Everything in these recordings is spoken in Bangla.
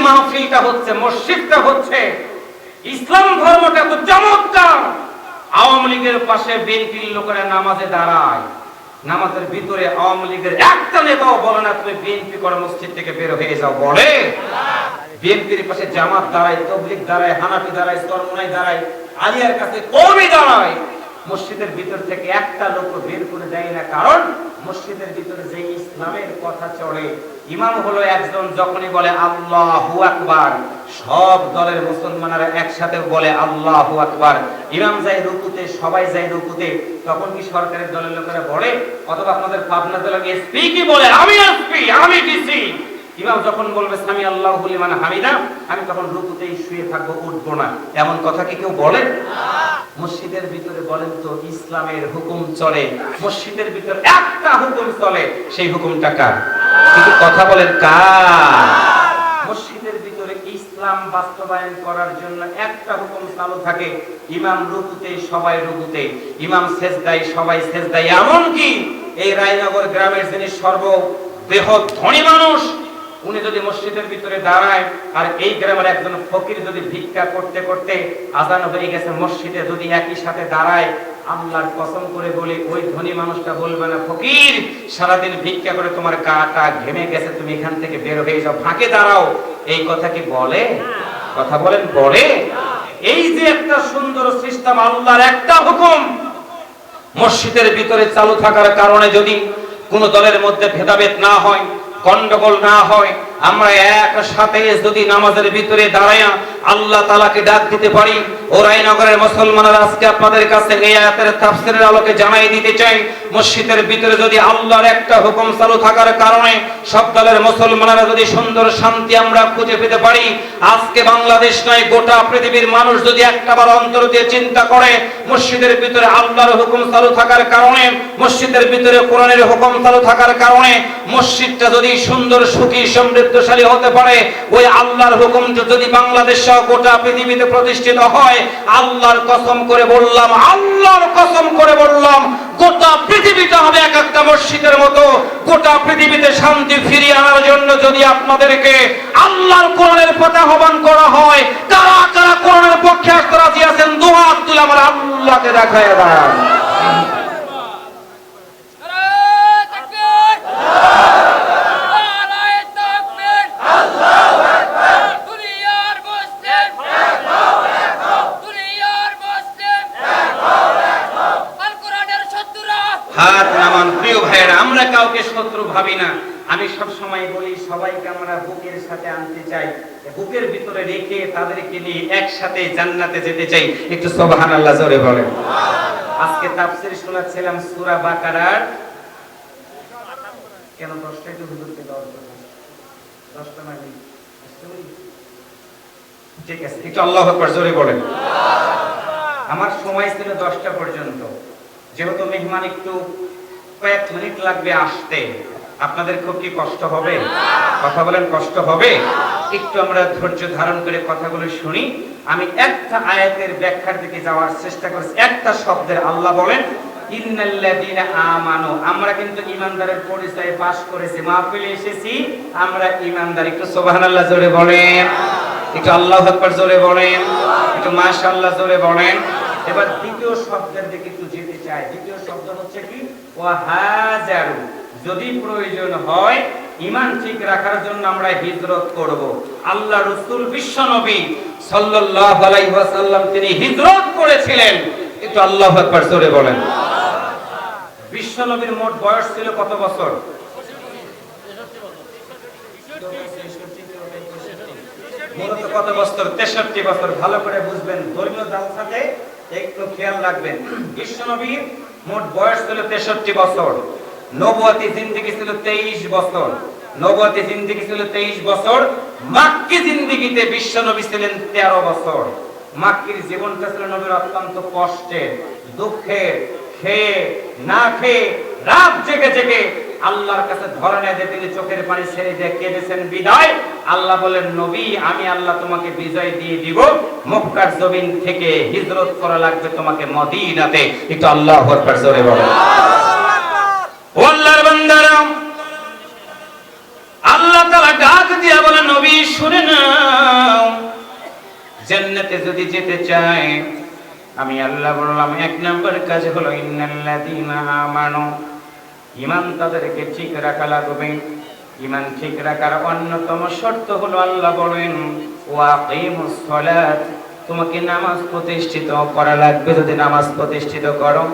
মাহফিলটা হচ্ছে, মসজিদটা হচ্ছে, ইসলাম ধর্মটা তো চমৎকার। আওয়ামী লীগের পাশে বিএনপির লোকেরা নামাজে দাঁড়ায়, নামাজের ভিতরে আওয়ামী লীগের একটা নেতাও বলে না তুমি বিএনপি করে মসজিদ থেকে বের হয়ে যাও, বলে? বিএনপির পাশে জামাত দাঁড়ায়, তাবলীগ দাঁড়ায়, হানাফি দাঁড়ায়, চরমনাই দাঁড়ায়, আলিয়ার কাছে কওমি দাঁড়ায়, মসজিদের ভিতর থেকে একটা লোক বের করে দেয় না। কারণ মসজিদের ভিতরে যে ইসলামের কথা চলে, ইমাম হলো একজন, যখনই বলে আল্লাহু আকবার, সব দলের মুসলমানেরা একসাথে বলে আল্লাহু আকবার। ইমাম যায় রুকুতে, সবাই যায় রুকুতে, তখন কি সরকারের দলের লোকেরা বলে, অথবা আপনাদের পাবনা জেলার এসপি কি বলে, আমি এসপি, আমি ডিসি, ইমাম যখন বলবে সামি আল্লাহু লিমান হামিদা, আমি তখন রুকুতেই শুয়ে থাকবো, উঠবো না, এমন কথা কি কেউ বলে? মসজিদের ভিতরে বলেন তো ইসলামের হুকুম চলে, মসজিদের ভিতরে একটা হুকুম চলে, সেই হুকুমটা কার? কিন্তু কথা বলেন কার? মসজিদের ভিতরে ইসলাম বাস্তবায়ন করার জন্য একটা হুকুম চালু থাকে, ইমাম রুকুতে সবাই রুকুতে, ইমাম সেজদায় সবাই সেজদায়। এমনকি এই রায়নগর গ্রামের যিনি সর্ববৃহৎ ধনী মানুষ, উনি যদি মসজিদের ভিতরে দাঁড়ায়, আর এই গ্রামের একজন ফকির যদি ভিক্ষা করতে করতে আজান হয়ে গেছে মসজিদে যদি একই সাথে দাঁড়ায়, আল্লাহর কসম করে বলি ওই ধনী মানুষটা বলবে না ফকির সারাদিন ভিক্ষা করে তোমার গাটা ঘেমে গেছে, তুমি এখান থেকে বের হয়ে যাও, ফাঁকে দাঁড়াও, এই কথা কি বলে? কথা বলেন, বলে? এই যে একটা সুন্দর সিস্টেম, আল্লাহর একটা হুকুম মসজিদের ভিতরে চালু থাকার কারণে যদি কোন দলের মধ্যে ভেদাভেদ না হয়, গন্ডগোল না হয়, আমরা একসাথে যদি নামাজের ভিতরে দাঁড়ায়া আল্লাহ তাআলাকে ডাক দিতে পারি। ও রায়নগরের মুসলমানরা, আজকে আপনাদের কাছে এই আয়াতের তাফসীরের আলোকে জানাই দিতে চাই, মসজিদের ভিতরে যদি আল্লাহর একটা হুকুম চালু থাকার কারণে সব দলের মুসলমানরা যদি সুন্দর শান্তি আমরা খুঁজে পেতে পারি, আজকে বাংলাদেশ নয় গোটা পৃথিবীর মানুষ যদি একটাবার অন্তর দিয়ে চিন্তা করে, মসজিদের ভিতরে আল্লাহর হুকুম চালু থাকার কারণে, মসজিদের ভিতরে কোরআনের হুকুম চালু থাকার কারণে মসজিদটা যদি সুন্দর সুখী সমৃদ্ধশালী হতে পারে, ওই আল্লাহর হুকুম যদি বাংলাদেশ সহ গোটা পৃথিবীতে প্রতিষ্ঠিত হয়, আল্লাহর কসম করে বললাম, আল্লাহর কসম করে বললাম, গোটা পৃথিবীটা হবে এক একটা মসজিদের মতো। গোটা পৃথিবীতে শান্তি ফিরিয়ে আনার জন্য যদি আপনাদেরকে আল্লাহর কোরআনের পথে আহ্বান করা হয়, কারা কারা কোরআনের পক্ষে আসতে রাজি আছেন? দুই হাত তুলে আমার আল্লাহকে দেখায় দেন। হাত নামান। প্রিয় ভাইয়েরা, আমরা কাউকে শত্রু ভাবি না। আমি সব সময় বলি সবাইকে আমরা বুকের সাথে আনতে চাই, বুকের ভিতরে রেখে তাদেরকে নিয়ে একসাথে জান্নাতে যেতে চাই। একটু সুবহানাল্লাহ জোরে বলেন। আজকে তাফসীর শোনাচ্ছিলাম সূরা বাকারার, কেন 10টা একটু হুজুরকে দাও, 10টা মানে ঠিক আছে, একটু আল্লাহু আকবার জোরে বলেন। আমার সময় ছিল 10টা পর্যন্ত, যেহেতু মেহমান একটু কয়েক মিনিট লাগবে আসতে, আপনাদের খুব কি কষ্ট হবে? কথা বলেন, কষ্ট হবে? একটু আমরা ধৈর্য ধারণ করে কথাগুলো শুনি। আমি একটা আয়াতের ব্যাখ্যার দিকে যাওয়ার চেষ্টা করছি। একটা শব্দের আল্লাহ বলেন ইন্নাল্লাযীনা আমানু, আমরা কিন্তু ঈমানদারের পরিচয়ে পাশ করেছি, মাহফিলে এসেছি আমরা ঈমানদার। একটু সুবহানাল্লাহ জোরে বলেন, একটু আল্লাহু আকবার জোরে বলেন, একটু মাশাআল্লাহ জোরে বলেন। এবার দ্বিতীয় শব্দের দিকে একটু যেতে চাই। দ্বিতীয় শব্দ হচ্ছে কি? ওয়াহাজারু, যদি প্রয়োজন হয় ঈমান ঠিক রাখার জন্য আমরা হিজরত করব। আল্লাহ রাসূল বিশ্ব নবী সাল্লাল্লাহু আলাইহি ওয়াসাল্লাম তিনি হিজরত করেছিলেন। একটু আল্লাহু আকবার জোরে বলেন। বিশ্ব নবীর মোট বয়স ছিল কত বছর? মূলত কত বছর? 63 বছর। ভালো করে বুঝবেন, ধর্মীয় জালসাতে একটু খেয়াল রাখবেন। বিশ্ব নবীর মোট বয়স ছিল 63 বছর, নবুয়তি জিন্দেগি ছিল 23 বছর, নবুয়তি জিন্দেগি ছিল 23 বছর। মাক্কি জিন্দেগিতে বিশ্ব নবী ছিলেন 13 বছর। মাক্কির জীবনটা ছিল নবীর অত্যন্ত কষ্টের, দুঃখের, খেয়ে না খেয়ে রাত জেগে জেগে আল্লাহর কাছে ধরনা দিয়ে তিনি চোখের পানি ছেড়ে দিয়ে কেঁদেছেন বিদায়। আল্লাহ বলেন, নবী আমি আল্লাহ তোমাকে বিজয় দিয়ে দিব, মক্কার জমিন থেকে হিজরত করা লাগবে তোমাকে মদিনাতে। একটু আল্লাহু আকবার জোরে বলেন। ও আল্লাহর বান্দারা, আল্লাহ তাআলা ডাক দিয়া বলেন, নবী শুনে না, জান্নাতে যদি যেতে চায়, আমি আল্লাহ বললাম এক নম্বর কাজ হলো ইন্নাল্লাযীনা আমানু, ঈমান তাদেরকে ঠিক রাখা লাগবে। ঈমান ঠিক রাখার অন্যতম শর্ত হলো আল্লাহ বলেন ওয়াকিমুস সালাত, তোমাকে নামাজ প্রতিষ্ঠিত করা লাগবে। যদি নামাজ প্রতিষ্ঠিত করো,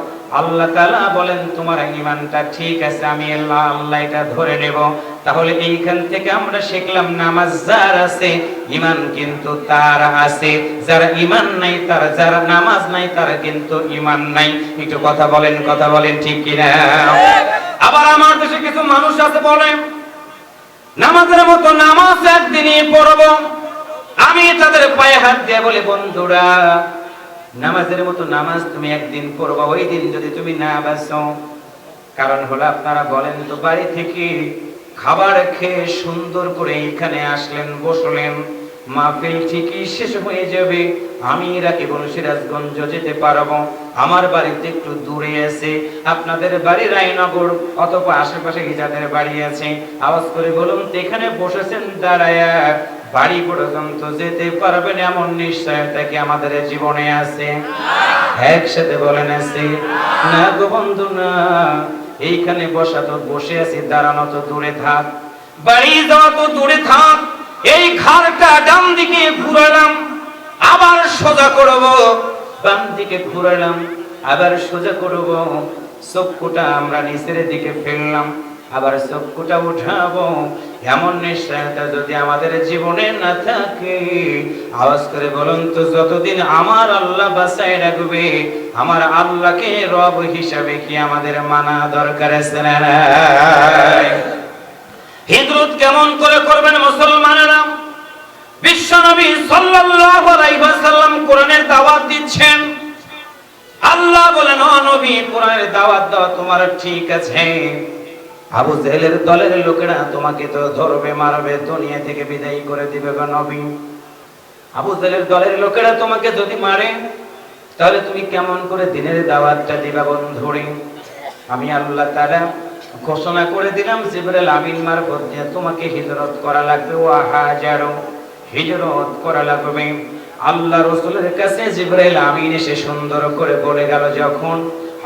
আল্লাহ তাআলা বলেন তোমার ঈমানটা ঠিক আছে, আমি আল্লাহ এটা ধরে নেব। তাহলে এইখান থেকে আমরা শিখলাম নামাজ যার আছে ঈমান কিন্তু তার আছে, যার ঈমান নাই তার, যার নামাজ নাই তার কিন্তু ঈমান নাই। একটু কথা বলেন ঠিক কি না? আবার আমার দেশে কিছু মানুষ আছে বলে নামাজের মতো নামাজ একদিনই পড়বো। আমি তাদের পায়ে হাত দিয়ে বলে বন্ধুরা, নামাজের মতো নামাজ তুমি একদিন পড়বা, ওই দিন যদি তুমি না বাঁচো। কারণ হলো আপনারা বলেন তো বাড়ি থেকে খাবার খেয়ে সুন্দর করে এখানে আসলেন, বসলেন, মাহফিল ঠিকই শেষ হয়ে যাবে, আমি রাকিবুল সিরাজগঞ্জ যেতে পারবো। আমার বাড়িতে একটু দূরে আছে, আপনাদের বাড়ি রায়নগর অথবা আশেপাশে যাদের বাড়ি আছে আওয়াজ করে বলুন তো এখানে বসেছেন দাঁড়ায়া বাড়ি পর্যন্ত যেতে পারবেন এমন নিশ্চয়তা কি আমাদের জীবনে আছে? একসাথে বলেন আছে না গো বন্ধু না। এইখানে বসা তো বসে আছি, দাঁড়ানো তো দূরে থাক, বাড়ি যাওয়া তো দূরে থাক। এই ঘাড়টা ডান দিকে ঘুরালাম আবার সোজা করব, বাম দিকে ঘুরালাম আবার সোজা করব, চক্ষুটা আমরা নিচের দিকে ফেললাম আবার চক্ষুটা উঠাবো। এমন নিশ্চয়তা যদি আমাদের জীবনে না থাকে, আওয়াজ করে বলুন তো যতদিন আমার আল্লাহ বাঁচায় রাখবে, আমার আল্লাহকে রব হিসাবে কি আমাদের মানা দরকার আছে না? হিজরত কেমন করে করবেন মুসলমানেরা? বিশ্বনবী সাল্লাল্লাহু আলাইহি ওয়াসাল্লাম কোরআনের দাওয়াত দিচ্ছেন। আল্লাহ বলেন ও নবী কোরআনের দাওয়াত দাও, তোমার ঠিক আছে। আবু জেহেলের দলের লোকেরা তোমাকে তো ধরবে, মারবে, দুনিয়া থেকে বিদায় করে দিবে গো নবী। আবু জেহেলের দলের লোকেরা তোমাকে যদি মারে তাহলে তুমি কেমন করে দিনের দাওয়াতটা দিবা বন্ধুরে? আমি আল্লাহ তাআলা ঘোষণা করে দিলাম জিবরাইল আমিন মারফত দিয়ে তোমাকে হিজরত করা লাগবে, ওয়া হাজারু, হিজরত করা লাগবে। আল্লাহ রাসূলের কাছে জিবরাইল আমিন এসে সুন্দর করে বলে গেল, যখন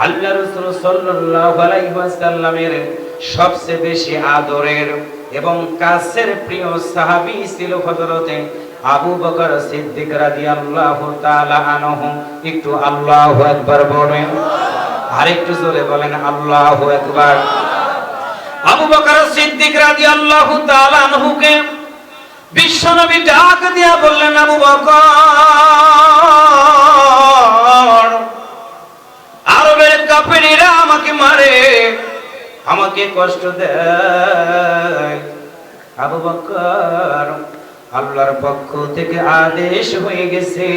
আল্লাহ রাসূল সাল্লাল্লাহু আলাইহি ওয়াসাল্লামের সবচেয়ে বেশি আদরের এবং কাছের প্রিয় সাহাবী ছিল হযরতে আবু বকর সিদ্দিক রাদিয়াল্লাহু তাআলা আনহু। একটু আল্লাহু আকবার বলেন, আরেকটু জোরে বলেন আল্লাহু আকবার। আবু বকর সিদ্দিক রাদিয়াল্লাহু তাআলা আনহুকে বিশ্বনবী ডাক দিয়া বললেন, আবু বকর, আরবের কাফেররা আমাকে মারে, আমাকে কষ্ট দেয়। আবু বকর, আল্লাহর পক্ষ থেকে আদেশ হয়ে গেছে,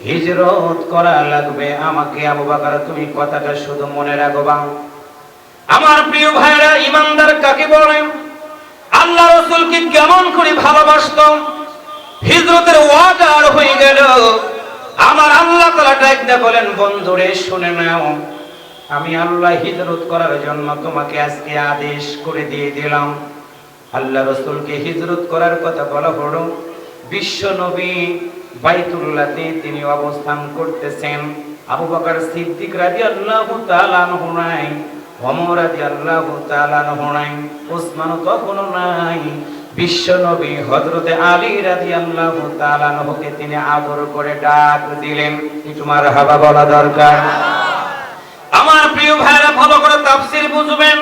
হিজরত করা লাগবে আমাকে। আবু বকর তুমি কথাটা শুধু মনে রাখবা। আমার প্রিয় ভাইরা, ইমানদার কাকে বলে? আল্লাহ রাসূলকে কেমন করে ভালোবাসতো। হিজরতের ওয়াদার হয়ে গেল, আমার আল্লাহ তাআলা ডাক দিয়ে বলেন, বন্ধুরে শুনে নাও, আমি আল্লাহ হিজরত করার জন্য তোমাকে আজকে আদেশ করে দিয়ে দিলাম। আল্লাহ রাসূলকে হিজরত করার কথা বলা হলো। বিশ্ব নবী বাইতুল্লাহতে তিনি অবস্থান করতেছেন। আবু বকর সিদ্দিক রাদিয়াল্লাহু তাআলা আনহু নাই, ওমর রাদিয়াল্লাহু তাআলা আনহু নাই, ওসমান তখনও নাই। বিশ্ব নবী হযরতে আলী রাদিয়াল্লাহু তাআলা আনহুকে তিনি আদর করে ডাক দিলেন। একটু মারহাবা বলা দরকার। আমার প্রিয় ভাইরা ভালো করে তাফসীর বুঝবেন।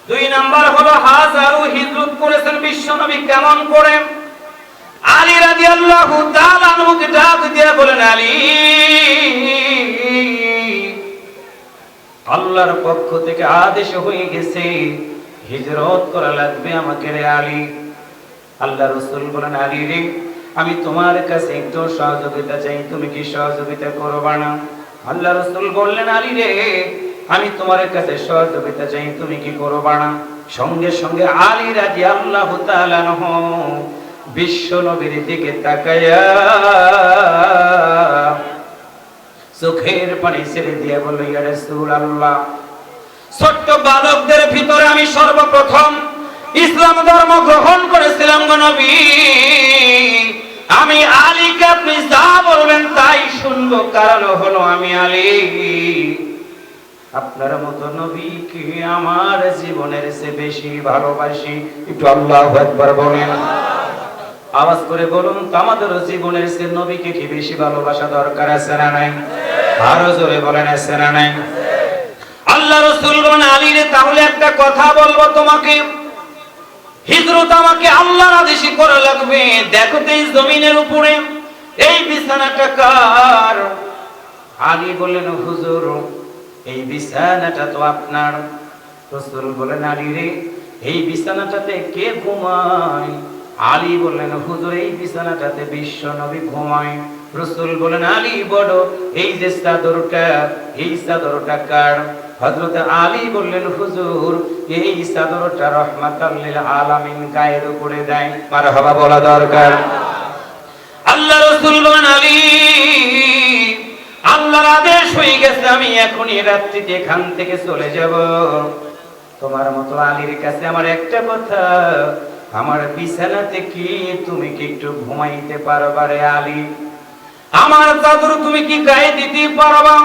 দুই নাম্বার হলো হাজারু হিজরত করেছেন বিশ্বনবী কেমন করে? আলী রাদিয়াল্লাহু তাআলা আনহুকে ডাক দিয়ে বলেন, আলী, আল্লাহর পক্ষ থেকে আদেশ হয়ে গেছে, হিজরত করা লাগবে আমাকে রে আলী। আল্লাহ রাসূল বলেন, আলী রে, আমি তোমার কাছে একটু সহযোগিতা চাই, তুমি কি সহযোগিতা করবা না? আল্লাহ রাসূল বললেন, আলী রে, আমি তোমার কাছে সহযোগিতা চাই, তুমি কি করবা না? সঙ্গে সঙ্গে আলী রাদিয়াল্লাহু তাআলা আনহু বিশ্ব নবীর দিকে তাকায়া চোখের পানি ছেড়ে দিয়ে বলল, ইয়া রাসূলুল্লাহ, ছোট্ট বালকদের ভিতরে আমি সর্বপ্রথম ইসলাম ধর্ম গ্রহণ করেছিলাম গো নবী। আমি আলীকে আপনি যা মূল কারণ হলো আমি আলী আপনার মতো নবীকে আমার জীবনের চেয়ে বেশি ভালোবাসি। একটু আল্লাহু আকবার বলেন, আওয়াজ করে বলুন তো, আমাদের জীবনের চেয়ে নবীকে কি বেশি ভালোবাসা দরকার আছে না নাই? আরো জোরে বলেন, আছে না নাই? আল্লাহ রাসূল বলেন, আলী রে, তাহলে একটা কথা বলবো তোমাকে, হিজরত আমাকে আল্লাহর আদেশে করা লাগবে। দেখো তো এই জমিনের উপরে এই বিছানাটা কার? আলী বললেন, হুজুর এই বিছানাটা তো আপনার। রাসূল বলেন, আলী রে, এই বিছানাটাতে কে ঘুমায়? আলী বললেন, হুজুর এই বিছানাটাতে বিশ্ব নবী ঘুমায়। রাসূল বলেন, আলী বড়, এই যে চাদরটা, এই চাদরটা কার? হযরত আলী বললেন, হুজুর এই চাদরটা রাহমাতাল লিল আলামিন গায়ের উপরে দেয়। মারহাবা বলা দরকার। আল্লাহ রাসূল বলেন, আলী আল্লাহর আদেশ হয়ে গেছে, আমি এখনই রাত্রিতে এখান থেকে চলে যাব। তোমার মতো আলীর কাছে আমার একটা কথা, আমার বিছানাতে কি তুমি কি একটু ঘুমাইতে পারবা রে আলী? আমার চাদর তুমি কি গায়ে দিতে পারবা?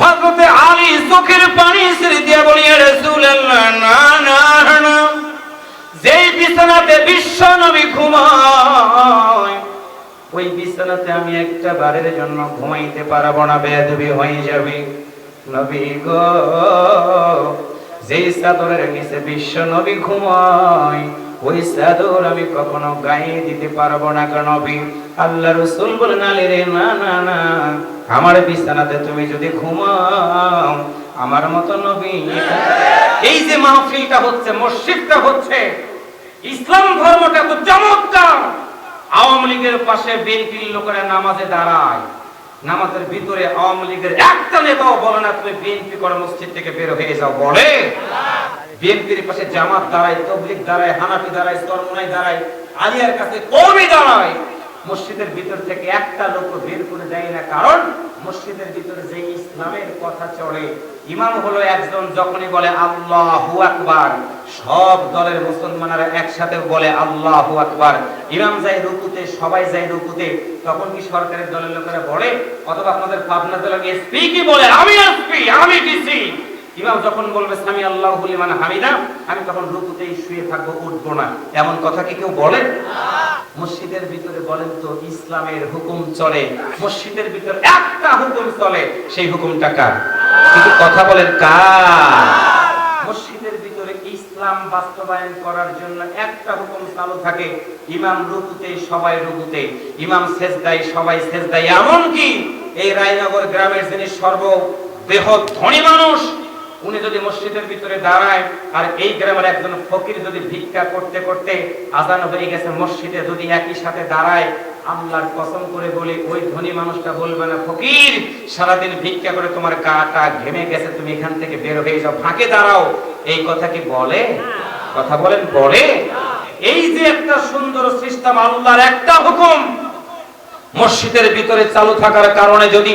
হযরত আলী চোখের পানি ছেড়ে দিয়ে বলি, ইয়া রাসূলুল্লাহ, না না না, যেই বিছানাতে বিশ্ব নবী ঘুমায় ওই বিছানাতে আমি একটা বারের জন্য ঘুমাইতে পারবো না, বেয়াদবি হয়ে যাবে। নবী গো, যেই চাদরের নিচে বিশ্ব নবী ঘুমায় ওই চাদর আমি কখনো গায়ে দিতে পারবো না গো নবী। আল্লাহ রাসূল বলেন, আলী রে, না না না, আমার বিছানাতে তুমি যদি ঘুমাও আমার মতো নবী। এই যে মাহফিলটা হচ্ছে, মসজিদটা হচ্ছে, ইসলাম ধর্মটা তো চমৎকার। আওয়ামী লীগের পাশে বিএনপির লোকেরা নামাজে দাঁড়ায়, নামাজের ভিতরে আওয়ামী লীগের একটা নেতাও বলে না তুমি বিএনপি করো, মসজিদ থেকে বের হয়ে যাও, বলে? বিএনপির পাশে জামাত দাঁড়ায়, তাবলীগ দাঁড়ায়, হানাফি দাঁড়ায়, চরমনাই দাঁড়ায়, আলিয়ার কাছে কওমি দাঁড়ায়, মসজিদের ভিতর থেকে একটা লোক বের করে দেয় না। কারণ মসজিদের ভিতরে যে ইসলামের কথা চলে, ইমাম হলো একজন, যখনই বলে আল্লাহু আকবার সব দলের মুসলমানেরা একসাথে বলে আল্লাহু আকবার। ইমাম যায় রুকুতে, সবাই যায় রুকুতে, তখন কি সরকারের দলের লোকেরা বলে, অথবা আপনাদের পাবনা দলের এসপি কি বলে, আমি এসপি, আমি ডিসি, ইমাম যখন বলবে সামি আল্লাহু লিমান হামিদা, আমি তখন রুকুতেই শুয়ে থাকবো, উঠবো না, এমন কথা কি কেউ বলে? মসজিদের ভিতরে বলেন তো ইসলামের হুকুম চলে, মসজিদের ভিতরে একটা হুকুম চলে, সেই হুকুমটা কার? কিন্তু কথা বলেন কার? মসজিদের ভিতরে ইসলাম বাস্তবায়ন করার জন্য একটা হুকুম চালু থাকে, ইমাম রুকুতে সবাই রুকুতে, ইমাম সেজদায় সবাই সেজদায়। এমনকি এই রায়নগর গ্রামের যিনি সর্ববৃহৎ ধনী মানুষ, উনি যদি মসজিদের ভিতরে দাঁড়ায় আর এই গ্রামের একজন ফকির যদি ভিক্ষা করতে করতে আজান হয়ে গেছে মসজিদে যদি একই সাথে দাঁড়ায়, আল্লাহর কসম করে বলি ওই ধনী মানুষটা বলবে না, ফকির সারাদিন ভিক্ষা করে তোমার গাটা ঘেমে গেছে, তুমি এখান থেকে বের হয়ে যাও, ফাঁকে দাঁড়াও। এই কথা কি বলে? কথা বলেন, বলে? এই যে একটা সুন্দর সিস্টেম, আল্লাহর একটা হুকুম মসজিদের ভিতরে চালু থাকার কারণে যদি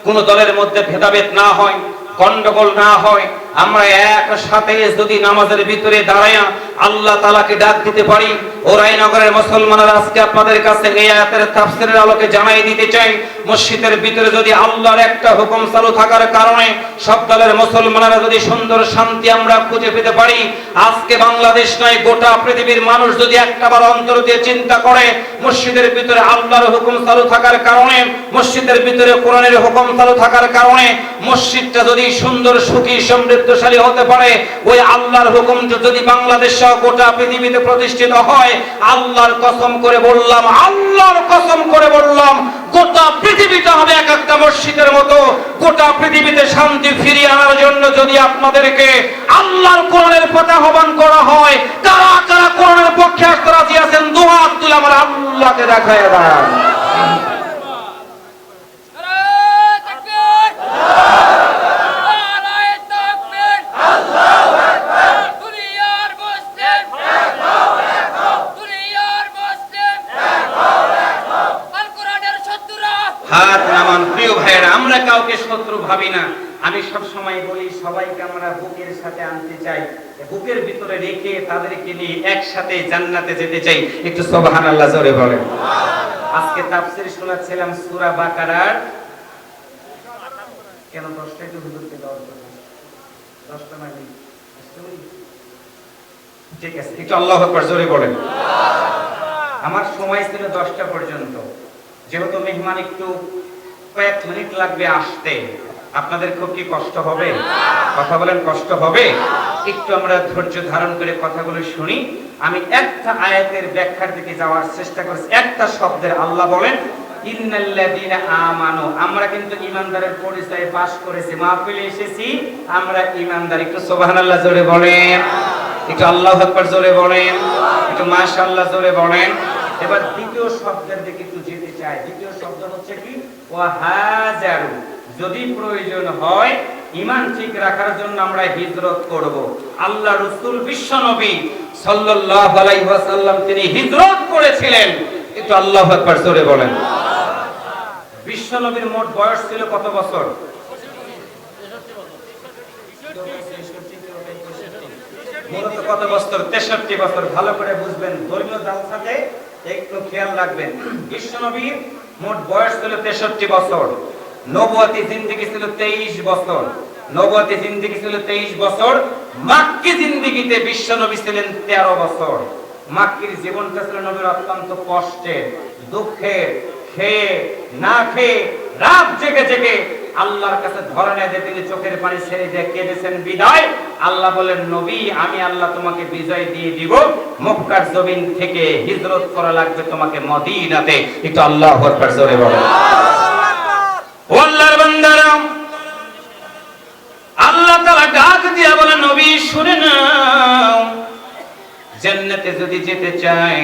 কোন দলের মধ্যে ভেদাভেদ না হয়, গন্ডগোল না হয়, আমরা একসাথে যদি নামাজের ভিতরে দাঁড়ায়া আল্লাহ তাআলাকে ডাক দিতে পারি। ও রায়নগরের মুসলমানরা, আজকে আপনাদের কাছে এই আয়াতের তাফসীরের আলোকে জানাই দিতে চাই, মসজিদের ভিতরে যদি আল্লাহর একটা হুকুম চালু থাকার কারণে সব দলের মুসলমানরা যদি সুন্দর শান্তি আমরা খুঁজে পেতে পারি, আজকে বাংলাদেশ নয় গোটা পৃথিবীর মানুষ যদি একটাবার অন্তর দিয়ে চিন্তা করে, মসজিদের ভিতরে আল্লাহর হুকুম চালু থাকার কারণে, মসজিদের ভিতরে কোরআনের হুকুম চালু থাকার কারণে মসজিদটা যদি সুন্দর সুখী সমৃদ্ধশালী হতে পারে, ওই আল্লাহর হুকুম যদি বাংলাদেশ সহ গোটা পৃথিবীতে প্রতিষ্ঠিত হয়, আল্লাহর কসম করে বললাম, আল্লাহর কসম করে বললাম, গোটা পৃথিবীটা হবে এক একটা মসজিদের মতো। গোটা পৃথিবীতে শান্তি ফিরিয়ে আনার জন্য যদি আপনাদেরকে আল্লাহর কোরআনের পথে আহ্বান করা হয়, কারা কারা কোরআনের পক্ষে আসতে রাজি আছেন? দুই হাত তুলে আমার আল্লাহকে দেখায় দেন। হাত নামান। প্রিয় ভাইয়েরা, আমরা কাউকে শত্রু ভাবি না। আমি সব সময় বলি সবাইকে আমরা বুকের সাথে আনতে চাই, বুকের ভিতরে রেখে তাদেরকে নিয়ে একসাথে জান্নাতে যেতে চাই। একটু সুবহানাল্লাহ জোরে বলেন। আজকে তাফসীর শোনাচ্ছিলাম সূরা বাকারার কেন 10টায় তো হুজুরকে দেওয়ার জন্য 10টা মানে ঠিক আছে, একটু আল্লাহু আকবার জোরে বলেন। আমার সময় ছিল 10টা পর্যন্ত, যেহেতু মেহমান একটু কয়েক মিনিট লাগবে আসতে, আপনাদের খুব কি কষ্ট হবে? কথা বলেন, কষ্ট হবে? একটু আমরা ধৈর্য ধারণ করে কথাগুলো শুনি। আমি একটা আয়াতের ব্যাখ্যার দিকে যাওয়ার চেষ্টা করছি। একটা শব্দের আল্লাহ বলেন ইন্নাল্লাযীনা আমানু, আমরা কিন্তু ঈমানদারের পরিচয়ে পাশ করেছি, মাহফিলে এসেছি আমরা ঈমানদার। একটু সুবহানাল্লাহ জোরে বলেন, একটু আল্লাহু আকবার জোরে বলেন, একটু মাশাআল্লাহ জোরে বলেন। এবার দ্বিতীয় শব্দের দিকে একটু যেতে চাই। দ্বিতীয় শব্দ হচ্ছে কি? ওয়াহাজারু, যদি প্রয়োজন হয় ঈমান ঠিক রাখার জন্য আমরা হিজরত করব। আল্লাহ রাসূল বিশ্ব নবী সাল্লাল্লাহু আলাইহি ওয়াসাল্লাম তিনি হিজরত করেছিলেন। একটু আল্লাহু আকবার জোরে বলেন। বিশ্ব নবীর মোট বয়স ছিল কত বছর? মূলত কত বছর? 63 বছর। ভালো করে বুঝবেন, ধর্মীয় জালসাতে একটু খেয়াল রাখবেন। বিশ্ব নবীর মোট বয়স ছিল 63 বছর। নবুয়তি জিন্দেগি ছিল 23 বছর। নবুয়তি জিন্দেগি ছিল 23 বছর। মাক্কি জিন্দেগিতে বিশ্ব নবী ছিলেন 13 বছর। মাক্কির জীবনটা ছিল নবীর অত্যন্ত কষ্টের, দুঃখের, খেয়ে না খেয়ে রাত জেগে জেগে আল্লাহর কাছে ধরনা দিয়ে তিনি চোখের পানি ছেড়ে দিয়ে কেঁদেছেন বিদায়। আল্লাহ বলেন, নবী আমি আল্লাহ তোমাকে বিজয় দিয়ে দিব, মক্কার জমিন থেকে হিজরত করা লাগবে তোমাকে মদিনাতে। একটু আল্লাহু আকবার জোরে বলেন। ও আল্লাহর বান্দারা, আল্লাহ তাআলা ডাক দিয়া বলেন, নবী শুনে নাও, জান্নাতে যদি যেতে চায়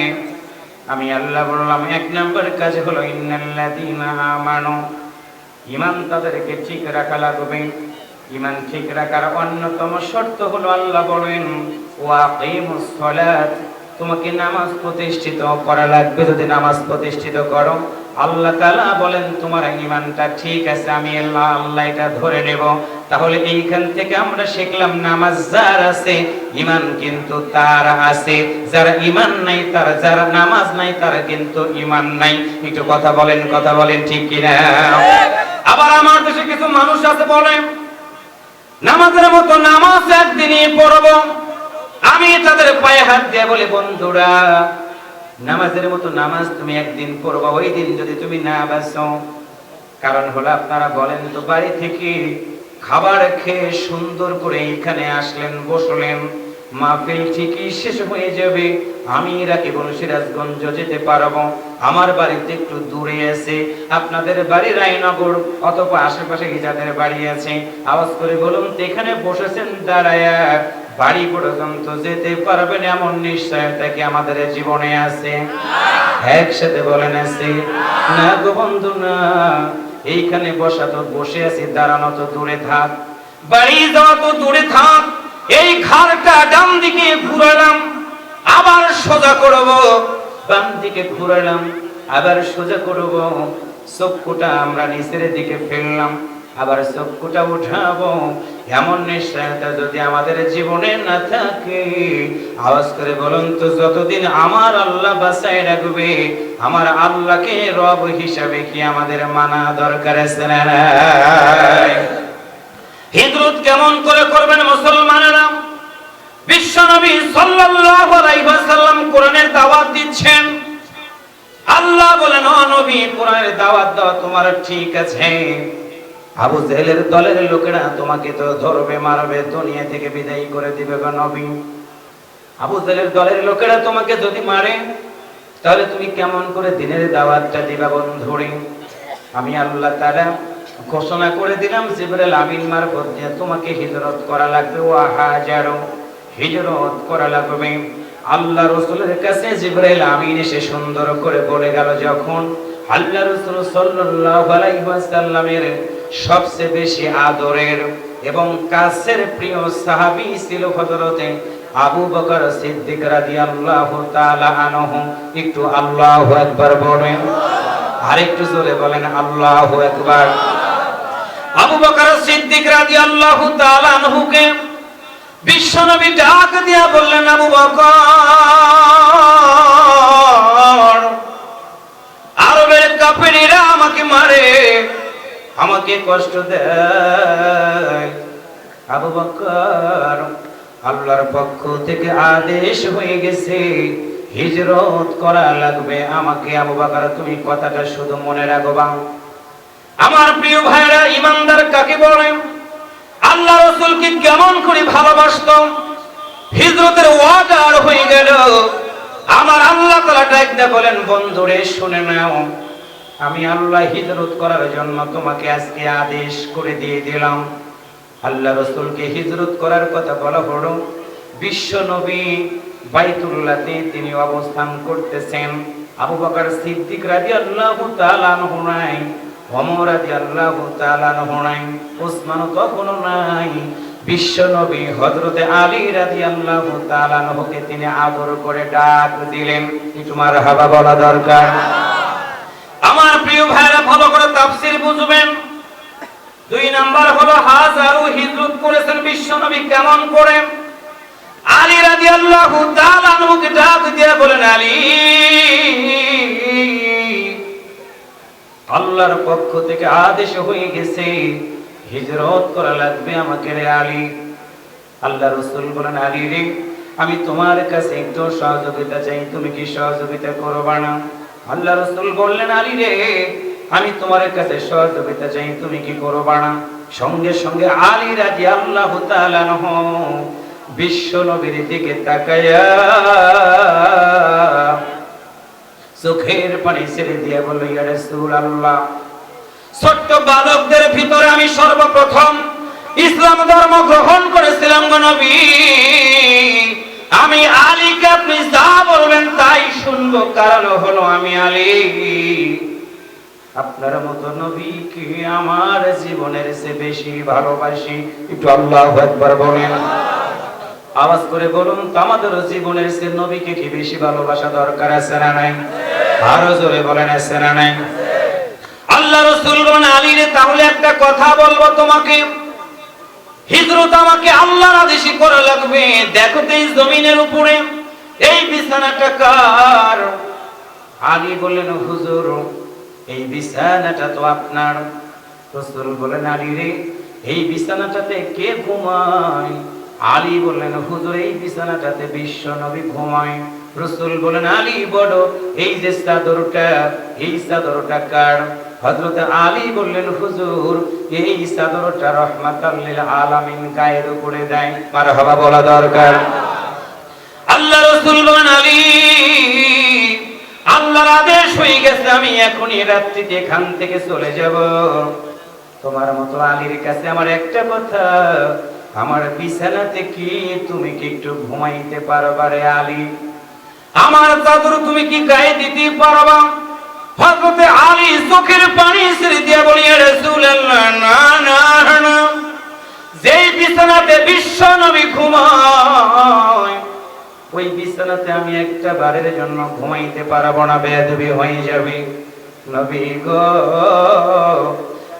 আমি আল্লাহ বললাম এক নাম্বার কাজ হলো ইন্নাল্লাযীনা আমানু, ঈমান তাদেরকে ঠিক রাখা লাগবে। ঈমান ঠিক রাখার অন্যতম শর্ত হলো আল্লাহ বলেন ওয়াকিমুস সালাত, তোমাকে নামাজ প্রতিষ্ঠিত করা লাগবে। যদি নামাজ প্রতিষ্ঠিত করো, আল্লাহ তাআলা বলেন তোমার ঈমানটা ঠিক আছে, আমি আল্লাহ এটা ধরে নেব। তাহলে এইখান থেকে আমরা শিখলাম নামাজ যার আছে ঈমান কিন্তু তার আছে, যার ঈমান নাই তার, যার নামাজ নাই তার কিন্তু ঈমান নাই। একটু কথা বলেন, কথা বলেন ঠিক কি না? আবার আমার দেশে কিছু মানুষ আছে বলে নামাজের মতো নামাজ একদিনই পড়ব। আমি তাদের পায়ে হাত দিয়ে বলি, বন্ধুরা নামাজের মতো নামাজ তুমি একদিন পড়বা, ওই দিন যদি তুমি না বাঁচো, কারণ হলো আপনারা বলেন তো বাড়ি থেকে খাবার খেয়ে সুন্দর করে এখানে আসলেন, বসলেন, মাহফিল ঠিকই শেষ হয়ে যাবে, আমি রাকিবুল সিরাজগঞ্জ যেতে পারবো, আমার বাড়িতে একটু দূরে আছে, আপনাদের বাড়ি রায়নগর অথবা আশেপাশে যাদের বাড়ি আছে আওয়াজ করে বলুন তো এখানে বসেছেন দাঁড়ায়া বাড়ি পর্যন্ত যেতে পারবেন এমন নিশ্চয়তা কি আমাদের জীবনে আছে? একসাথে বলেন আছে না গো বন্ধু না। এইখানে বসা তো বসে আছি, দাঁড়ানো তো দূরে থাক, বাড়ি যাওয়া তো দূরে থাক। এই ঘাড়টা ডান দিকে ঘুরালাম আবার সোজা করব, বাম দিকে ঘুরালাম আবার সোজা করব, চক্ষুটা আমরা নিচের দিকে ফেললাম আবার চক্ষুটা উঠাবো, এমন নিশ্চয়তা যদি আমাদের জীবনে না থাকে, আওয়াজ করে বলুন তো যতদিন আমার আল্লাহ বাঁচায় রাখবে আমার আল্লাহকে রব হিসাবে কি আমাদের মানা দরকার আছে না? হিজরত কেমন করে করবেন মুসলমানেরা? বিশ্বনবী সাল্লাল্লাহু আলাইহি ওয়াসাল্লাম কোরআনের দাওয়াত দিচ্ছেন। আল্লাহ বলেন, ও নবী কোরআনের দাওয়াত দাও তোমার ঠিক আছে, আবু জেহেলের দলের লোকেরা তোমাকে তো ধরবে, মারবে, দুনিয়া থেকে বিদায় করে দিবে গো নবী। আবু জেহেলের দলের লোকেরা তোমাকে যদি মারে তাহলে তুমি কেমন করে দিনের দাওয়াতটা দিবা বন্ধুরে? আমি আল্লাহ তাআলা ঘোষণা করে দিলাম জিবরাইল আমিন মারফত দিয়ে তোমাকে হিজরত করা লাগবে, ওয়াহাজারু হিজরত করা লাগবে। আল্লাহ রাসূলের কাছে জিবরাইল আমিন এসে সুন্দর করে বলে গেল, যখন আল্লাহ রাসূল সাল্লাল্লাহু আলাইহি ওয়াসাল্লামের সবচেয়ে বেশি আদরের এবং কাছের প্রিয় সাহাবী ছিল হযরতে আবু বকর সিদ্দিক রাদিয়াল্লাহু তাআলা আনহু। একটু আল্লাহু আকবার বলেন, আরেকটু জোরে বলেন আল্লাহু আকবার। আবু বকর সিদ্দিক রাদিয়াল্লাহু তাআলা আনহুকে বিশ্বনবী ডাক দিয়া বললেন, আবু বকর আরবের কাফেররা আমাকে মারে, আমার আমাকে কষ্ট দেয়। আবু বকর, আল্লাহর পক্ষ থেকে আদেশ হয়ে গেছে, হিজরত করা লাগবে আমাকে। আবু বকর, তুমি কথাটা শুধু মনে রাখবা। আমার প্রিয় ভাইরা, ইমানদার কাকে বলে? আল্লাহ রাসূলকে কেমন করে ভালোবাসতো। হিজরতের ওয়াদার হয়ে গেল, আমার আল্লাহ তাআলা ডাক দিয়ে বলেন, বন্ধুরে শুনে নাও, আমি আল্লাহ হিজরত করার জন্য তোমাকে আজকে আদেশ করে দিয়ে দিলাম। আল্লাহ রাসূলকে হিজরত করার কথা বলা হলো। বিশ্ব নবী বাইতুল্লাহতে তিনি অবস্থান করতেছেন। আবু বকর সিদ্দিক রাদিয়াল্লাহু তাআলা আনহু নাই, ওমর রাদিয়াল্লাহু তাআলা আনহু নাই, ওসমান তখনও নাই। বিশ্ব নবী হযরতে আলী রাদিয়াল্লাহু তাআলা আনহুকে তিনি আদর করে ডাক দিলেন। একটু মারহাবা বলা দরকার। আমার প্রিয় ভাইরা, ভালো করে তাফসীর বুঝবেন। 2 নাম্বার হলো হাজারো হিজরত করেছেন বিশ্ব নবী কেমন করে। আলী রাদিয়াল্লাহু তাআলা আনহুকে ডাক দিয়ে বলেন, আলী, আল্লাহর পক্ষ থেকে আদেশ হয়ে গেছে, হিজরত করা লাগবে আমাকে রে আলী। আল্লাহ রাসূল বলেন, আলী রে, আমি তোমার কাছে একটু সহযোগিতা চাই, তুমি কি সহযোগিতা করবা না? আল্লাহ রাসূল বললেন, আলী রে, আমি তোমার কাছে সহযোগিতা চাই, তুমি কি করবা না? সঙ্গে সঙ্গে আলী রাদিয়াল্লাহু তাআলা আনহু বিশ্ব নবীর দিকে তাকায়া চোখের পানি ছেড়ে দিয়ে বলল, ইয়া রাসূলুল্লাহ, ছোট্ট বালকদের ভিতরে আমি সর্বপ্রথম ইসলাম ধর্ম গ্রহণ করেছিলাম গো নবী। আমি আলীকে আপনি যা বলবেন তাই শুনবো, কারণ হলো আমি আলী আপনার মতো নবীকে আমার জীবনের চেয়ে বেশি ভালোবাসি। একটু আল্লাহু আকবার বলেন। আওয়াজ করে বলুন তো, আমাদের জীবনের চেয়ে নবীকে কি বেশি ভালোবাসা দরকার আছে না নাই? আরো জোরে বলেন, আছে না নাই? আল্লাহ রাসূল বলেন, আলী রে, তাহলে একটা কথা বলবো তোমাকে, হিজরত আমাকে আল্লাহর আদেশে করা লাগবে। দেখো তো এই জমিনের উপরে এই বিছানাটা কার? আলী বললেন, হুজুর, এই বিছানাটা তো আপনার। রাসূল বলেন, আলী রে, এই বিছানাটাতে কে ঘুমায়? আলী বললেন, হুজুর, এই বিছানাটাতে বিশ্ব নবী ঘুমায়। রাসূল বলেন, আলী বড়, এই যে চাদরটা, এই চাদরটা কার? হযরত আলী বললেন, হুজুর, এই চাদরটা রাহমাতাল লিল আলামিন গায়ের উপরে দেয়। মারহাবা বলা দরকার। আল্লাহ রাসূল বলেন, আলী, আল্লাহর আদেশ হয়ে গেছে, আমি এখনই রাত্রিতে এখান থেকে চলে যাব। তোমার মতো আলীর কাছে আমার একটা কথা, আমার বিছানাতে কি তুমি কি একটু ঘুমাইতে পারবা রে আলী? আমার চাদর তুমি কি গায়ে দিতে পারবা? হযরত আলী চোখের পানি ছেড়ে দিয়ে বলি, ইয়া রাসূলুল্লাহ, না না না, যেই বিছানাতে বিশ্ব নবী ঘুমায় ওই বিছানাতে আমি একটা বারের জন্য ঘুমাইতে পারবো না, বেয়াদবি হয়ে যাবে। নবী গো,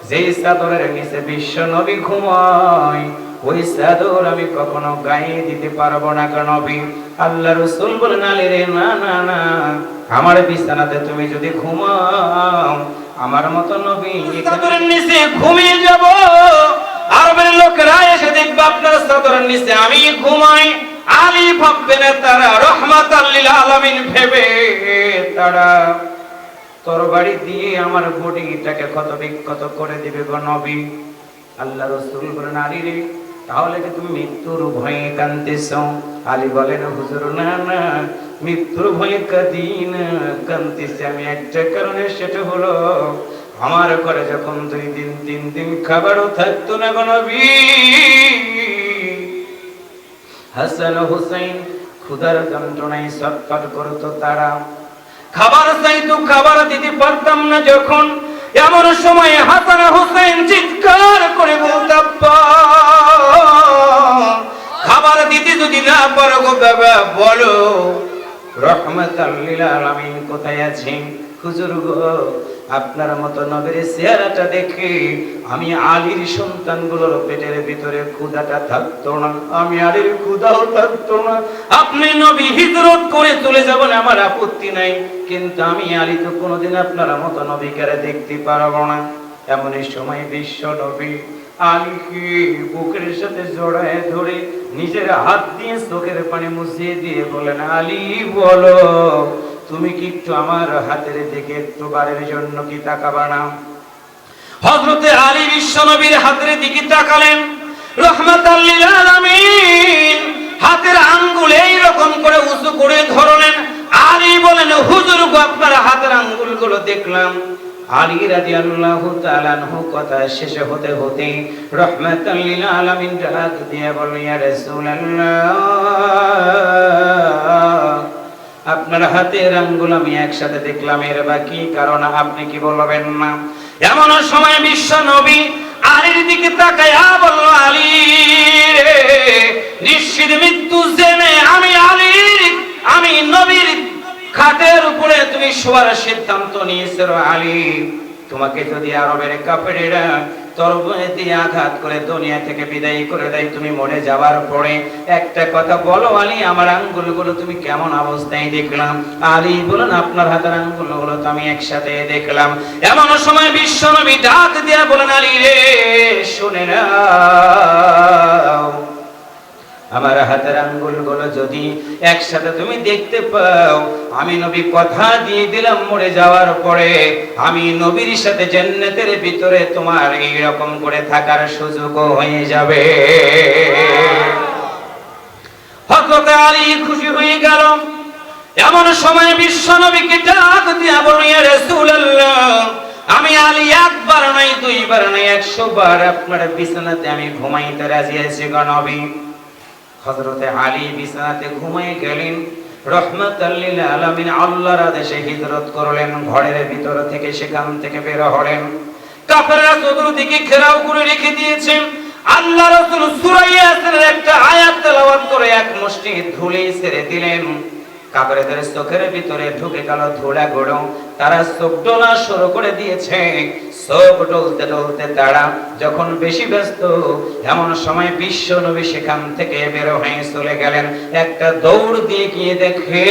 যেই চাদরের নিচে বিশ্ব নবী ঘুমায় ওই চাদর আমি কখনো গায়ে দিতে পারবো না গো নবী। আল্লাহ রাসূল বলেন, আলী রে, না না না, আমার বিছানাতে তুমি যদি ঘুমাও, আমার মতো নবী চাদরের নিচে ঘুমিয়ে যাব। আরবের লোকেরা এসে দেখবে আপনার চাদরের নিচে আমি ঘুমাই, আলী ভাববে না তারা রাহমাতাল লিল আলামিন ভেবে তারা তরবারি দিয়ে আমার বডিটাকে ক্ষত বিক্ষত করে দিবে গো নবী। আল্লাহ রাসূল বলেন, আলী রে, তাহলে কি তুমি মৃত্যুর ভয়ে কাঁদতেছ? আলী বলেন, হুজুর, না না, মৃত্যুর ভয়ে কাঁদি না, কাঁদতেছি আমি একটা কারণে, সেটা হলো আমার ঘরে যখন 2 দিন 3 দিন খাবারও থাকতো না গো নবী, হাসান হুসাইন ক্ষুধার যন্ত্রণায় ছটফট করতো, তারা খাবার চাইতো, খাবার দিতে পারতাম না যখন, এমন সময় হাসান হুসাইন চিৎকার করে বলতো, আব্বা, খাবার দিতে যদি না পারো গো বাবা, বলো রাহমাতাল লিল আলামিন কোথায় আছেন? হুজুর গো, আপনার মতো নবীর চেহারাটা দেখে আমি আলীর সন্তানগুলোর পেটের ভিতরে ক্ষুধাটা থাকতো না, আমি আলীর ক্ষুধাও থাকতো না। আপনি নবী হিজরত করে চলে যাবেন, আমার আপত্তি নাই, কিন্তু আমি আলী তো কোনোদিন আপনার মতো নবীকে দেখতে পারবো না। এমনই সময় বিশ্ব নবী আলীকে বুকের সাথে জড়ায় ধরে নিজের হাত দিয়ে চোখের পানি মুছিয়ে দিয়ে বলেন, আলী বলো, তুমি কি একটু আমার হাতের দিকে একটু বারের জন্য কি তাকাবা না? হযরতে আলী বিশ্ব নবীর হাতের দিকে তাকালেন। রাহমাতাল লিল আলামিন হাতের আঙ্গুল এইরকম করে উঁচু করে ধরলেন। আলী বলেন, হুজুর গো, আপনার হাতের আঙ্গুলগুলো দেখলাম। আলী রাদিয়াল্লাহু তাআলা আনহু কথা শেষ হতে হতে রাহমাতাল লিল আলামিন ডাক দিয়ে বললেন, ইয়া রাসূলুল্লাহ, আপনার হাতের আঙ্গুল আমি একসাথে দেখলাম, এর বাকি কারণ আপনি কি বলবেন না? এমন সময় বিশ্ব নবী আলীর দিকে তাকায়া বলল, আলী রে, নিশ্চিত মৃত্যু জেনে আমি নবীর খাটের উপরে তুমি শোয়ার সিদ্ধান্ত নিয়েছো। আলী, তোমাকে যদি আরবের কাফেরেরা তরবারি দিয়ে আঘাত করে দুনিয়া থেকে বিদায় করে দেয়, তুমি মরে যাওয়ার পরে একটা কথা বলো আলী, আমার আঙ্গুলগুলো তুমি কেমন অবস্থায় দেখলাম? আলী বলেন, আপনার হাতের আঙ্গুলগুলো তো আমি একসাথে দেখলাম। এমন সময় বিশ্ব নবী ডাক দিয়া বলেন, আলী রে, শুনে নাও, আমার হাতের আঙ্গুলগুলো যদি একসাথে তুমি দেখতে পাও, আমি নবী কথা দিয়ে দিলাম, মরে যাওয়ার পরে আমি নবীর সাথে জান্নাতের ভিতরে তোমার এই রকম করে থাকার সুযোগ হয়ে যাবে। হযরত আলী খুশি হয়ে গেল। এমন সময় বিশ্ব নবীকে ডাক দিয়া বললেন, ইয়া রাসূলুল্লাহ, আমি আলী একবার নাই, দুইবার নাই, 100 বার আপনার বিছানাতে আমি ঘুমাইতে রাজি আছি গো নবী। হযরতে আলী বিছানাতে ঘুমিয়ে গেলেন। রাহমাতাল লিল আলামিন আল্লাহর আদেশে হিজরত করলেন, ঘরের ভিতর থেকে সেখান থেকে বের হলেন। কাফেররা চতুর্দিকে ঘেরাও করে রেখে দিয়েছেন। আল্লাহ রাসূল সূরা ইয়াসিনের একটা আয়াত তেলাওয়াত করে এক মুষ্টি ধুলি ছেড়ে দিলেন। কাফেরদের চোখের ভিতরে ঢুকে গেল ধুলা গুঁড়ো। তারা চোখ ডোলা শুরু করে দিয়েছে। চোখ ডলতে ডলতে তারা যখন বেশি ব্যস্ত, এমন সময় বিশ্ব নবী সেখান থেকে বের হয়ে চলে গেলেন। একটা দৌড় দিয়ে গিয়ে দেখে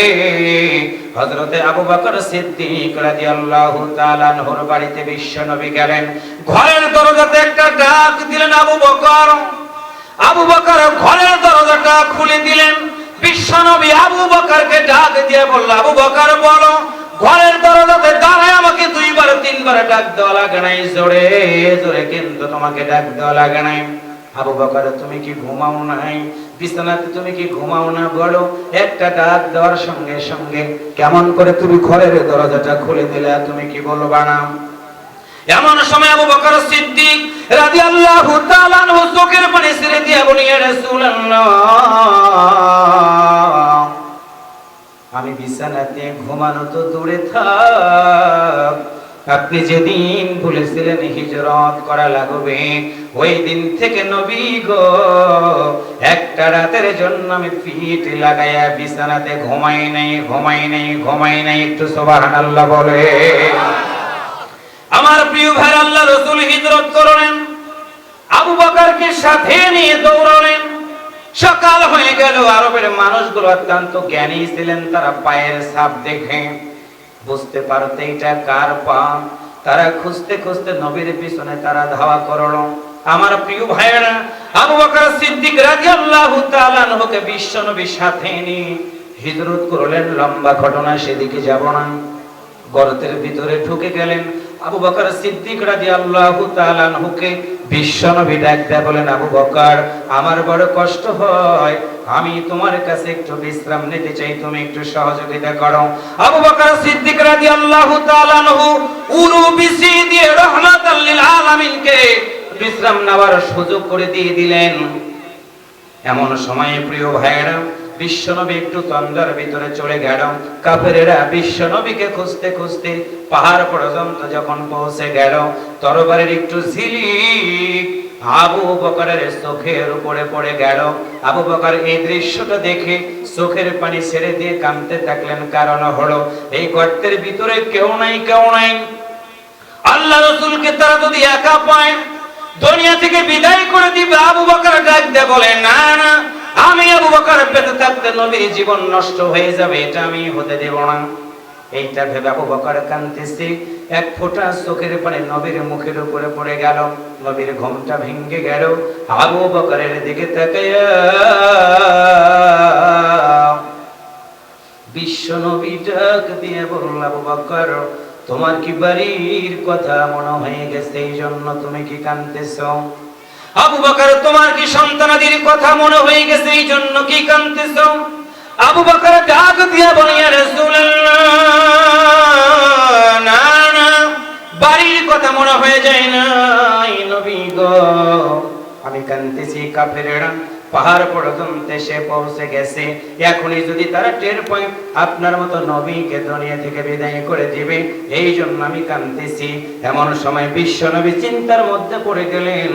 হযরতে আবু বকর সিদ্দিক রাদিয়াল্লাহু তাআলা আনহুর বাড়িতে বিশ্ব নবী গেলেন। ঘরের দরজাতে একটা ডাক দিলেন, আবু বকর। আবু বকর ঘরের দরজাটা খুলে দিলেন। বিশ্ব নবী আবু বকরকে ডাক দিয়ে বলল, আবু বকর বলো। ঘরের দরজাতে দাঁড়ায় আমাকে 2 বার 3 বার ডাক দেওয়া লাগে নাই, জোরে জোরে কিন্তু তোমাকে ডাক দেওয়া লাগে নাই। আবু বকর, তুমি কি ঘুমাও নাই? বিছানাতে তুমি কি ঘুমাও না? বলো। একটা ডাক দেওয়ার সঙ্গে সঙ্গে কেমন করে তুমি ঘরের দরজাটা খুলে দিলে, তুমি কি বলবা না? এমন সময় আবু বকর সিদ্দিক রাদিয়াল্লাহু তাআলা আনহু চোখের পানি ছেড়ে দিয়ে বলেন, ইয়া রাসূলুল্লাহ, আমি বিছানাতে ঘুমানো তো দূরে থাক, আপনি যেদিন বলেছিলেন হিজরত করা লাগবে, ওই দিন থেকে নবী গো একটা রাতের জন্য আমি পিঠ লাগাইয়া বিছানাতে ঘুমাই নাই। একটু সুবহানাল্লাহ বলে। আমার প্রিয় ভাই, আল্লাহ রাসূল হিজরত করলেন, আবু বকরকে সাথে নিয়ে দৌড়ালেন। সকাল হয়ে গেল। আরবের মানুষগুলো অত্যন্ত জ্ঞানী ছিলেন। তারা পায়ের ছাপ দেখে বুঝতে পারতে এটা কার পা। তারা খুঁজতে খুঁজতে নবীর পিছনে তারা ধাওয়া করলো। আমার প্রিয় ভাইয়েরা, আবু বকর সিদ্দিক রাদিয়াল্লাহু তাআলা আনহুকে বিশ্ব নবীর সাথে নিয়ে হিজরত করলেন। লম্বা ঘটনা, সেদিকে যাব না। গর্তের ভিতরে ঢুকে গেলেন। আবু বকর সিদ্দিক রাদিয়াল্লাহু তাআলা আনহুকে বিশ্বনবী ডাক দেয়া বলেন, আবু বকর, আমার বড় কষ্ট হয়, আমি তোমার কাছে একটু বিশ্রাম নিতে চাই, তুমি একটু সহযোগিতা করো। আবু বকর সিদ্দিক রাদিয়াল্লাহু তাআলা আনহু উরু বিছি দিয়ে রাহমাতাল লিল আলামিনকে বিশ্রাম নেওয়ার সুযোগ করে দিয়ে দিলেন। এমন সময়ে প্রিয় ভাইয়েরা, বিশ্বনবী একটু তন্দ্রার ভিতরে চলে গেল। কাফেরেরা বিশ্বনবীকে খুঁজতে খুঁজতে পাহাড় পর্যন্ত যখন পৌঁছে গেল, তরবারির একটু ঝিলিক আবু বকরের চোখের উপরে পড়ে গেল। আবু বকর এই দৃশ্যটা দেখে চোখের পানি ছেড়ে দিয়ে কাঁদতে থাকলেন। কারণ হলো, এই গর্তের ভিতরে কেউ নাই। আল্লাহ রাসূলকে তারা যদি একা পায়, দুনিয়া থেকে বিদায় করে দিবে। আবু বকর ডাক দিয়ে বলে, না, আমি আবু বকর বেঁচে থাকতে নবীর জীবন নষ্ট হয়ে যাবে, এটা আমি হতে দেব না। এইটা ভেবে আবু বকর কাঁদতেছে। এক ফোঁটা চোখের পানি নবীর মুখের উপরে পড়ে গেল, নবীর ঘুমটা ভেঙে গেল। আবু বকরের দিকে তাকায়া বিশ্ব নবী ডাক দিয়ে বলল, আবু বকর তোমার কি বাড়ির কথা মনে হয়ে গেছে এই জন্য তুমি কি কাঁদতেছো? আবু বকর তোমার কি সন্তানাদির কথা মনে হয়ে গেছে এই জন্য কি কাঁদতেছো? আবু বকর ডাক দিয়া বলে, ইয়া রাসূলুল্লাহ, না না, বাড়ির কথা মনে হয়ে যায় না নবী গো, আমি কাঁদতেছি কাফেররা পাহাড় পর্যন্ত এসে পৌঁছে গেছে। এখনই যদি তারা টের পায় আপনার মতো নবীকে দুনিয়া থেকে বিদায় করে দিবে, এই জন্য আমি কাঁদতেছি। এমন সময় বিশ্ব নবী চিন্তার মধ্যে পড়ে গেলেন।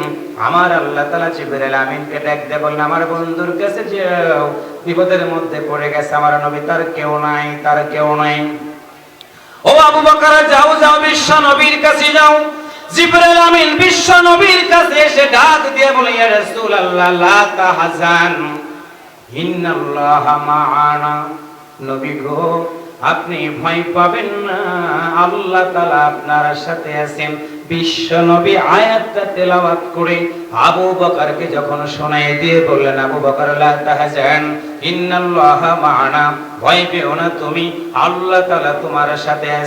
আমার আল্লাহ তাআলা জিবরাইল আমিনকে ডাক দিয়ে বললেন, আমার বন্ধুর কাছে যাও, বিপদের মধ্যে পড়ে গেছে আমার নবী, তার কেউ নাই, তার কেউ নাই। ও আবু বকর যাও যাও, বিশ্ব নবীর কাছে যাও। জিবরাইল আমিন বিশ্ব নবীর কাছে এসে ডাক দিয়ে বলে, ইয়া রাসূলুল্লাহ লা তাহজান ইন্নাল্লাহা মা'ানা, নবী গো আপনি ভয় পাবেন না, আল্লাহ তাআলা আপনার সাথে আছেন। বিশ্ব নবী আয়াতটা তেলাওয়াত করে আবু বকরকে যখন শোনায় দিয়ে বললেন, আবু বকর লা তাহজান ইন্নাল্লাহা মা'ানা, ভয় পেও না তুমি, আল্লাহ তাআলা তোমার সাথে আছেন।